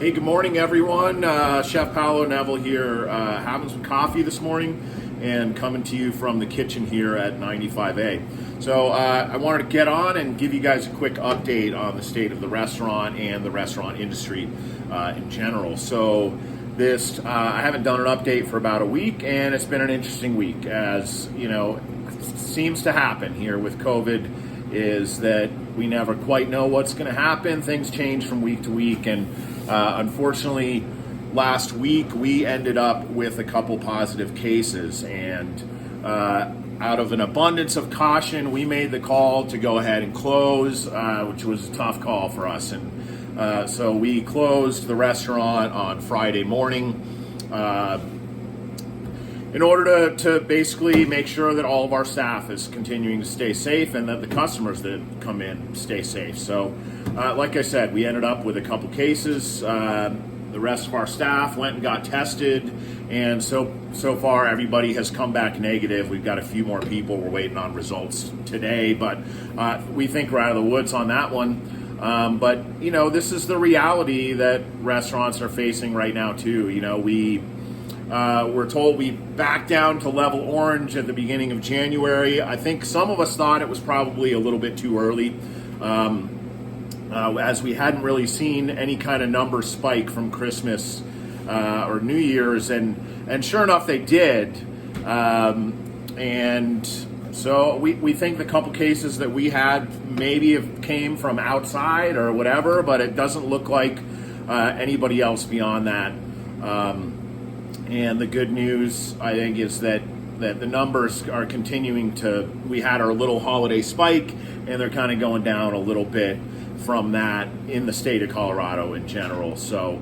Hey, good morning, everyone. Chef Paolo Neville here, having some coffee this morning and coming to you from the kitchen here at 95A. So I wanted to get on and give you guys a quick update on the state of the restaurant and the restaurant industry in general. So I haven't done an update for about a week, and it's been an interesting week. As you know, seems to happen here with COVID is that we never quite know what's going to happen. Things change from week to week, and unfortunately, last week we ended up with a couple positive cases, and out of an abundance of caution, we made the call to go ahead and close, which was a tough call for us. And so we closed the restaurant on Friday morning in order to basically make sure that all of our staff is continuing to stay safe and that the customers that come in stay safe. So like I said, we ended up with a couple cases. The rest of our staff went and got tested, and so far everybody has come back negative. We've got a few more people. We're waiting on results today, but we think we're out of the woods on that one. But you know, this is the reality that restaurants are facing right now too. You know, we're told we backed down to level orange at the beginning of January. I think some of us thought it was probably a little bit too early, as we hadn't really seen any kind of number spike from Christmas or New Year's, and sure enough, they did. And so we think the couple cases that we had maybe came from outside or whatever, but it doesn't look like anybody else beyond that. And the good news, I think, is that the numbers are continuing to, we had our little holiday spike, and they're kind of going down a little bit from that in the state of Colorado in general. So,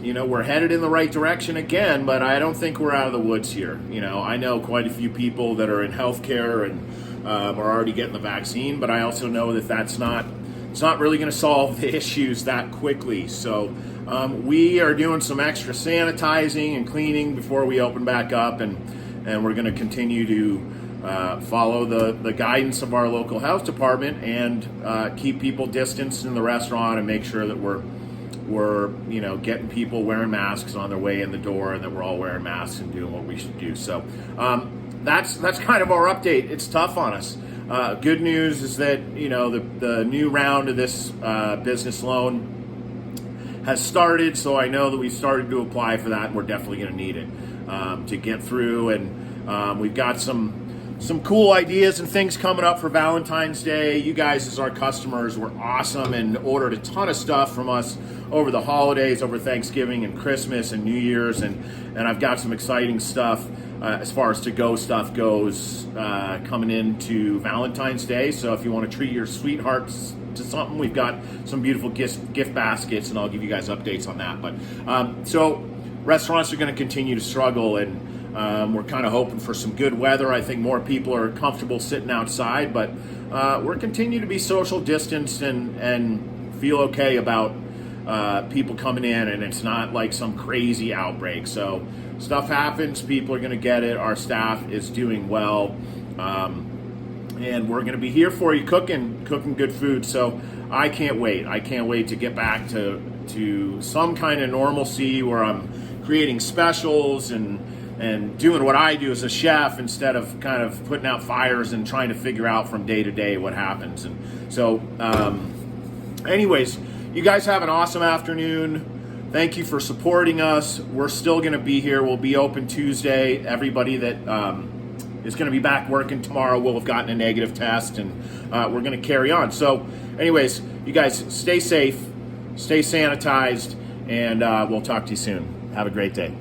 you know, we're headed in the right direction again, but I don't think we're out of the woods here. You know, I know quite a few people that are in healthcare and are already getting the vaccine, but I also know that it's not really going to solve the issues that quickly. So we are doing some extra sanitizing and cleaning before we open back up, and we're going to continue to follow the guidance of our local health department and keep people distanced in the restaurant and make sure that we're you know, getting people wearing masks on their way in the door, and that we're all wearing masks and doing what we should do. So that's kind of our update. It's tough on us. Good news is that, you know, the new round of this business loan has started, so I know that we started to apply for that, and we're definitely going to need it to get through. And we've got some cool ideas and things coming up for Valentine's Day. You guys, as our customers, were awesome and ordered a ton of stuff from us over the holidays, over Thanksgiving and Christmas and New Year's, and I've got some exciting stuff as far as to-go stuff goes coming into Valentine's Day. So if you want to treat your sweethearts to something, we've got some beautiful gift baskets, and I'll give you guys updates on that. But so restaurants are going to continue to struggle, and we're kind of hoping for some good weather. I think more people are comfortable sitting outside, but we're continuing to be social distanced and feel okay about people coming in, and it's not like some crazy outbreak. So stuff happens, people are going to get it. Our staff is doing well, and we're going to be here for you cooking good food. So I can't wait to get back to some kind of normalcy where I'm creating specials and doing what I do as a chef instead of kind of putting out fires and trying to figure out from day to day what happens. And so anyways, you guys have an awesome afternoon. Thank you for supporting us. We're still going to be here. We'll be open Tuesday. Everybody that is going to be back working tomorrow will have gotten a negative test, and we're going to carry on. So anyways, you guys stay safe, stay sanitized, and we'll talk to you soon. Have a great day.